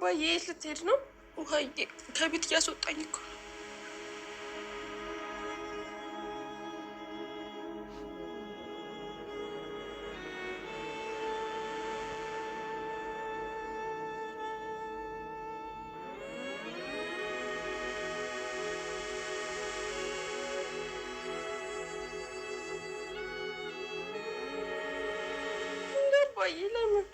አባዬ የት ልትሄድ ነው? ውሃዬ ከቤት እያስወጣኝ እኮ ነው። አባዬ ለምን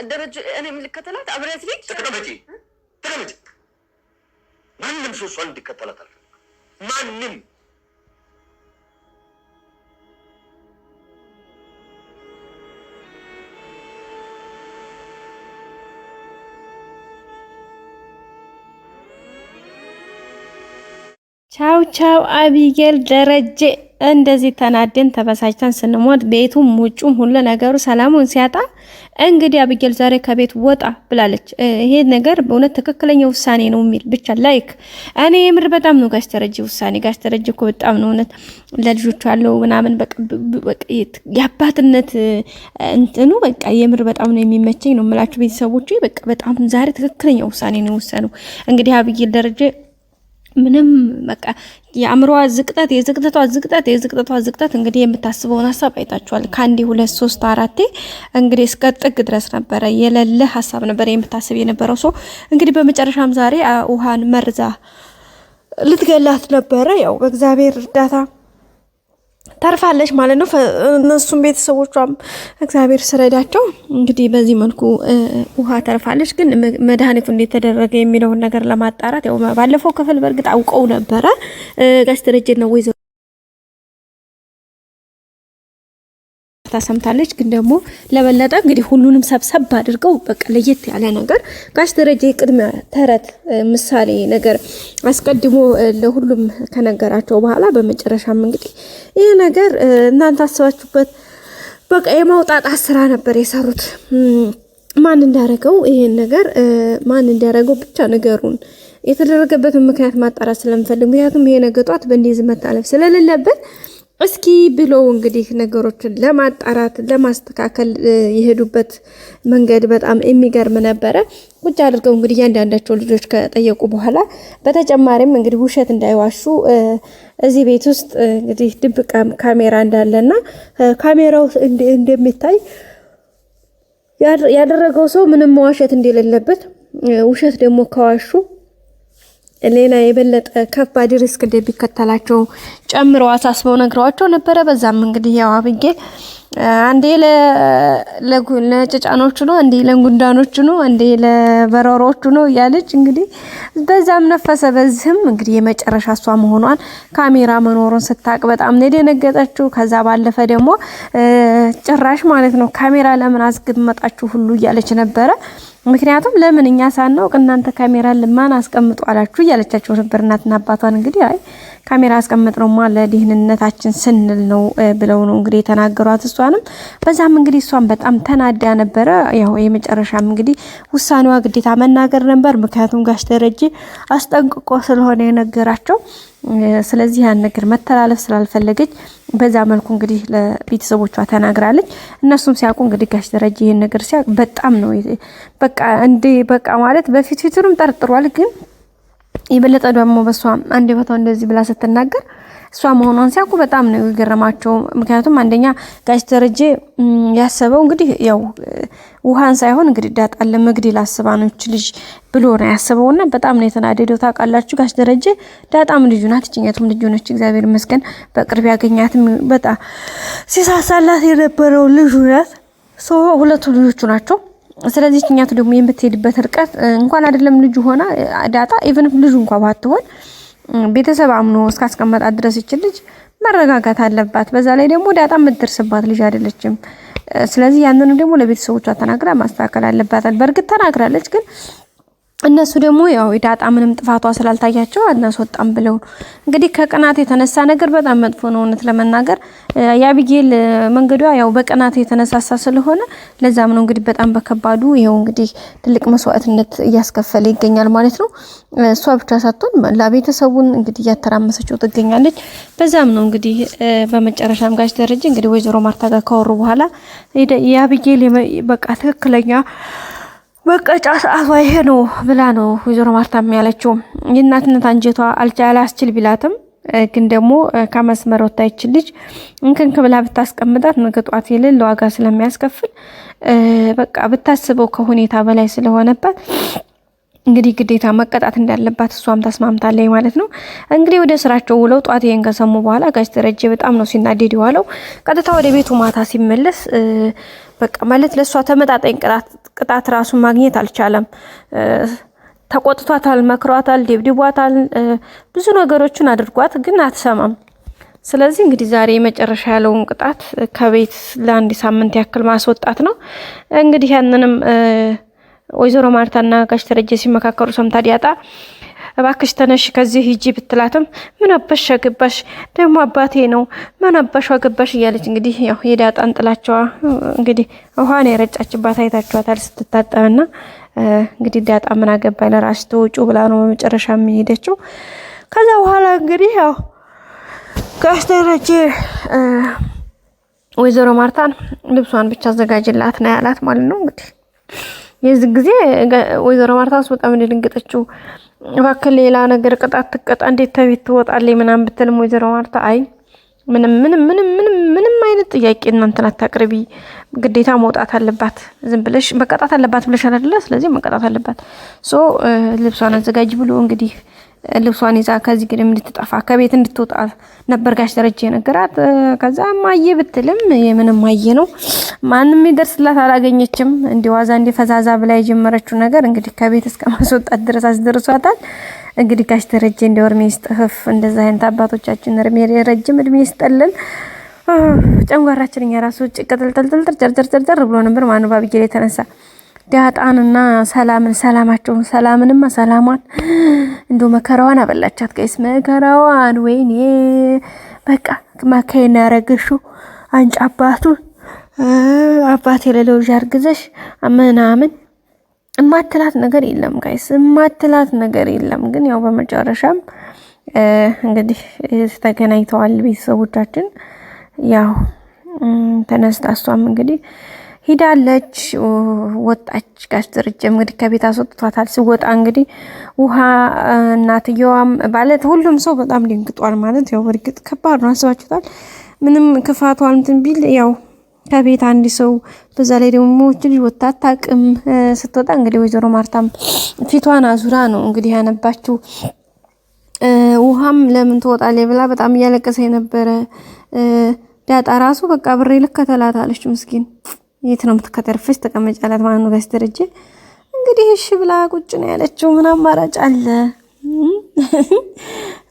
ደረጀ እኔ ምልከተላት አብረት ልጅ ተቀመጪ ተቀመጪ። ማንም ሰው እሷን እንዲከተላት አልፈልግም። ማንም ቻው ቻው አቢጌል ደረጀ እንደዚህ ተናደን ተበሳጭተን ስንሞት ቤቱም ውጩም ሁሉ ነገሩ ሰላሙን ሲያጣ እንግዲህ አቢጌል ዛሬ ከቤት ወጣ ብላለች። ይሄ ነገር በእውነት ትክክለኛ ውሳኔ ነው የሚል ብቻ ላይክ እኔ የምር በጣም ነው ጋሽ ደረጀ ውሳኔ ጋሽ ደረጀ እኮ በጣም ነው እውነት ለልጆቹ ያለው ምናምን በቃ የአባትነት እንትኑ በቃ የምር በጣም ነው የሚመቸኝ ነው የምላችሁ ቤተሰቦቼ። በቃ በጣም ዛሬ ትክክለኛ ውሳኔ ነው የወሰነው። እንግዲህ አቢጌል ደረጀ ምንም በቃ የአእምሮዋ ዝቅጠት የዝቅጠቷ ዝቅጠት እንግዲህ የምታስበውን ሀሳብ አይታችኋል። ከአንዴ 2 3 4 እንግዲህ እስከ ጥግ ድረስ ነበረ የሌለ ሀሳብ ነበር የምታስብ የነበረው ሰው እንግዲህ በመጨረሻም ዛሬ ውሃን መርዛ ልትገላት ነበረ። ያው በእግዚአብሔር እርዳታ ተርፋለች ማለት ነው። እነሱም ቤተሰቦቿም እግዚአብሔር ስረዳቸው እንግዲህ በዚህ መልኩ ውሃ ተርፋለች። ግን መድኃኒቱ እንዴት ተደረገ የሚለውን ነገር ለማጣራት ያው ባለፈው ክፍል በእርግጥ አውቀው ነበረ ጋሽ ደረጀ ነው ወይዘሮ ታሰምታለች። ግን ደግሞ ለበለጠ እንግዲህ ሁሉንም ሰብሰብ አድርገው በቃ ለየት ያለ ነገር ጋሽ ደረጀ ቅድሚያ ተረት ምሳሌ ነገር አስቀድሞ ለሁሉም ከነገራቸው በኋላ በመጨረሻም እንግዲህ ይሄ ነገር እናንተ አስባችሁበት በቃ የማውጣጣት ስራ ነበር የሰሩት። ማን እንዳረገው ይሄን ነገር ማን እንዳረገው ብቻ ነገሩን የተደረገበትን ምክንያት ማጣራት ስለምፈልግ ምክንያቱም ይሄ ነገር ጧት በእንደዚህ መታለፍ ስለሌለበት እስኪ ብለው እንግዲህ ነገሮችን ለማጣራት ለማስተካከል የሄዱበት መንገድ በጣም የሚገርም ነበረ። ቁጭ አድርገው እንግዲህ እያንዳንዳቸው ልጆች ከጠየቁ በኋላ በተጨማሪም እንግዲህ ውሸት እንዳይዋሹ እዚህ ቤት ውስጥ እንግዲህ ድብቅ ካሜራ እንዳለና ካሜራው እንደሚታይ ያደረገው ሰው ምንም መዋሸት እንደሌለበት ውሸት ደግሞ ከዋሹ ሌላ የበለጠ ከባድ ሪስክ እንደሚከተላቸው ጨምረው አሳስበው ነግረዋቸው ነበረ። በዛም እንግዲህ ያው አቢጌል አንዴ ለጭጫኖቹ ነው አንዴ ለጉንዳኖቹ ነው አንዴ ለበረሮቹ ነው ያለች እንግዲህ በዛም ነፈሰ። በዚህም እንግዲህ የመጨረሻ እሷ መሆኗን ካሜራ መኖሩን ስታቅ በጣም ነው የደነገጠችው። ከዛ ባለፈ ደግሞ ጭራሽ ማለት ነው ካሜራ ለምን አስቀመጣችሁ ሁሉ እያለች ነበረ። ምክንያቱም ለምን እኛ ሳናውቅ እናንተ ካሜራ ለማን አስቀምጡ አላችሁ እያለቻቸው ነበር እናትና አባቷን። እንግዲህ አይ ካሜራ አስቀምጥነው ማለት ለደህንነታችን ስንል ነው ብለው ነው እንግዲህ የተናገሯት እሷንም። በዛም እንግዲህ እሷን በጣም ተናዳ ነበረ። ያው የመጨረሻም እንግዲህ ውሳኔዋ ግዴታ መናገር ነበር። ምክንያቱም ጋሽ ደረጀ አስጠንቅቆ ስለሆነ የነገራቸው ስለዚህ ያን ነገር መተላለፍ ስላልፈለገች በዛ መልኩ እንግዲህ ለቤተሰቦቿ ተናግራለች። እነሱም ሲያውቁ እንግዲህ ጋሽ ደረጀ ይሄን ነገር ሲያውቅ በጣም ነው በቃ እንዴ በቃ ማለት በፊቱንም ጠርጥሯል። ግን የበለጠ ደግሞ በሷ አንዴ ቦታው እንደዚህ ብላ ስትናገር እሷ መሆኗን ሲያውቁ በጣም ነው የገረማቸው። ምክንያቱም አንደኛ ጋሽ ደረጀ ያሰበው እንግዲህ ያው ውሃን ሳይሆን እንግዲህ ዳጣን ለመግደል አስባ ነው ልጅ ብሎ ነው ያሰበውና በጣም ነው የተናደደው። ታውቃላችሁ ጋሽ ደረጀ ዳጣም ልጁ ናት እኛቱም ልጁ ነች። እግዚአብሔር ይመስገን በቅርብ ያገኛትም በጣም ሲሳሳላት የነበረው ልጁ ናት። ሁለቱ ልጆቹ ናቸው። ስለዚህ እኛቱ ደግሞ የምትሄድበት ርቀት እንኳን አይደለም ልጅ ሆና ዳጣ ኢቭን ልጅ እንኳን ባትሆን ቤተሰብ አምኖ እስካስቀመጣት ድረስ ይችል ልጅ መረጋጋት አለባት። በዛ ላይ ደግሞ ዳጣ የምትደርስባት ልጅ አይደለችም። ስለዚህ ያንኑ ደግሞ ለቤተሰቦቿ ተናግራ ማስተካከል አለባት። በእርግጥ ተናግራለች ግን እነሱ ደግሞ ያው ዳጣ ምንም ጥፋቷ ስላልታያቸው አናስወጣም ብለው እንግዲህ ከቅናት የተነሳ ነገር በጣም መጥፎ ነው። እውነት ለመናገር የአቢጌል መንገዷ ያው በቅናት የተነሳሳ ስለሆነ ለዛም ነው እንግዲህ በጣም በከባዱ ይሄው እንግዲህ ትልቅ መስዋዕትነት እያስከፈለ ይገኛል ማለት ነው። እሷ ብቻ ሳትሆን ለቤተሰቡን እንግዲህ እያተራመሰችው ትገኛለች። በዛም ነው እንግዲህ በመጨረሻም ጋሽ ደረጀ እንግዲህ ወይዘሮ ማርታ ጋር ካወሩ በኋላ የአቢጌል በቃ ትክክለኛ በቃጫ ሰዓቷ ይሄ ነው ብላ ነው ወይዘሮ ማርታ ያለችው። የእናትነት አንጀቷ አላስችል ቢላትም ግን ደግሞ ከመስመር ወጣች ልጅ እንክንክብላ ብታስቀምጣት ነገ ጧት የሌለ ዋጋ ስለሚያስከፍል በቃ ብታስበው ከሁኔታ በላይ ስለሆነባት እንግዲህ ግዴታ መቀጣት እንዳለባት እሷም ተስማምታለች ማለት ነው። እንግዲህ ወደ ስራቸው ውለው ጧት ይሄን ከሰሙ በኋላ ጋሽ ደረጀ በጣም ነው ሲናደድ የዋለው። ቀጥታ ወደ ቤቱ ማታ ሲመለስ በቃ ማለት ለሷ ተመጣጣኝ ቅጣት ራሱ ማግኘት አልቻለም። ተቆጥቷታል፣ መክሯታል፣ ደብድቧታል፣ ብዙ ነገሮችን አድርጓት ግን አትሰማም። ስለዚህ እንግዲህ ዛሬ መጨረሻ ያለውን ቅጣት ከቤት ለአንድ ሳምንት ያክል ማስወጣት ነው። እንግዲህ ያንንም ወይዘሮ ማርታና ጋሽ ደረጀ ሲመካከሩ ሰምታ ዳጣ እባክሽ ተነሽ ከዚህ ሂጂ ብትላትም ምን አባሽ አገባሽ ደግሞ አባቴ ነው ምን አባሽ አገባሽ እያለች እንግዲህ ያው የዳጣን ጥላቸዋ እንግዲህ ውሃን የረጫችባት አይታችኋታል ስትታጠብና እንግዲህ ዳጣ ምን አገባኝ ለራስ ተወጩ ብላ ነው በመጨረሻ የሚሄደችው። ከዛ በኋላ እንግዲህ ያው ጋሽ ደረጀ ወይዘሮ ማርታን ልብሷን ብቻ አዘጋጅላት ነው ያላት ማለት ነው። እንግዲህ የዚህ ጊዜ ወይዘሮ ማርታስ በጣም እንደደንገጠችው እባክህ ሌላ ነገር ቅጣት ትቀጣ እንዴት ተቤት ትወጣለች ምናምን ብትልም ወይዘሮ ማርታ አይ ምንም አይነት ጥያቄ እናንተን አታቅርቢ፣ ግዴታ መውጣት አለባት፣ ዝም ብለሽ መቀጣት አለባት ብለሻል አይደለ? ስለዚህ መቀጣት አለባት። ልብሷን አዘጋጅ ብሎ እንግዲህ ልብሷን ይዛ ከዚህ ግድም እንድትጠፋ ከቤት እንድትወጣ ነበር ጋሽ ደረጀ ነገራት። ከዛ ማየ ብትልም የምንም ማየ ነው ማንም ይደርስላት አላገኘችም። እንዲዋዛ እንዲፈዛዛ ብላ የጀመረችው ነገር እንግዲህ ከቤት እስከ ማስወጣት ድረስ አስደርሷታል። እንግዲህ ጋሽ ደረጀ እንደው እድሜ ይስጥህ፣ እንደዛ አይነት አባቶቻችን ረጅም እድሜ ይስጥልን። ጨንጓራችን የራሱ ጭቅጥልጥልጥል ጨርጨር ብሎ ነበር ማኑ ባቢጌል የተነሳ ዳጣንና ሰላማቸውን ሰላምንማ ሰላሟን እንደው መከራዋን አበላቻት ጋይስ መከራዋን። ወይኔ በቃ ማከይና ያረገሹ አንጭ አባቴ ለለው ያርግዘሽ ምናምን እማትላት ነገር የለም ጋይስ እማትላት ነገር የለም። ግን ያው በመጨረሻም እንግዲህ ተገናኝተዋል ቤተሰቦቻችን። ያው ተነስታ እሷም እንግዲህ ሂዳለች ወጣች። ጋሽ ደረጀም እንግዲህ ከቤት አስወጥቷታል። ሲወጣ እንግዲህ ውሃ እናትየዋም ማለት ሁሉም ሰው በጣም ደንግጧል። ማለት ያው በርግጥ ከባድ ነው አስባችሁታል። ምንም ክፋቷን እንትን ቢል ያው ከቤት አንድ ሰው በዛ ላይ ደግሞ ልጅ ወጣ አታውቅም። ስትወጣ እንግዲህ ወይዘሮ ማርታም ፊቷን አዙራ ነው እንግዲህ ያነባችው። ውሃም ለምን ትወጣለች ብላ በጣም እያለቀሰች ነበረ። ዳጣ ራሱ በቃ ብሬ ልከተላታለች ምስኪን የት ነው የምትከተርፍሽ ተቀመጫላት ማለት ነው። ጋሽ ደረጀ እንግዲህ እሺ ብላ ቁጭ ነው ያለችው። ምን አማራጭ አለ?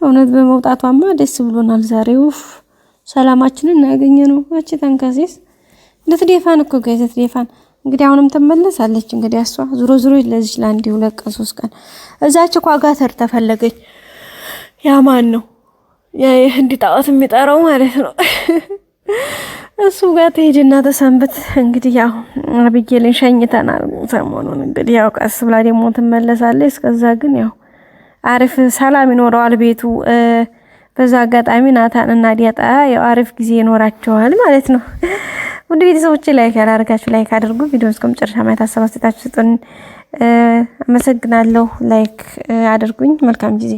እውነት በመውጣቷማ ደስ ብሎናል ዛሬ። ሰላማችንን ያገኘነው እቺ ተንከሲስ ለትዴፋን እኮ ጋይስ ትዴፋን እንግዲህ አሁንም ተመለሳለች። እንግዲህ እሷ ዙሮ ለዚህ ለአንድ 2 ቀን 3 ቀን እዛች ኳጋተር ተፈለገች። ያ ማን ነው የህንድ ጣዖት የሚጠራው ማለት ነው። እሱ ጋር ትሄድና ተሰንብት። እንግዲህ ያው አቢጌልን ሸኝተናል ሰሞኑን። እንግዲህ ያው ቀስ ብላ ደግሞ ትመለሳለች። እስከዛ ግን ያው አሪፍ ሰላም ይኖረዋል ቤቱ። በዛ አጋጣሚ ናታን እና ዳጣ ያው አሪፍ ጊዜ ይኖራቸዋል ማለት ነው። ውድ ቤተሰቦች ላይክ ያላደርጋችሁ ላይክ አድርጉ። ቪዲዮውን እስከ መጨረሻ ማየት አሰባስታችሁ ስጡን። አመሰግናለሁ። ላይክ አድርጉኝ። መልካም ጊዜ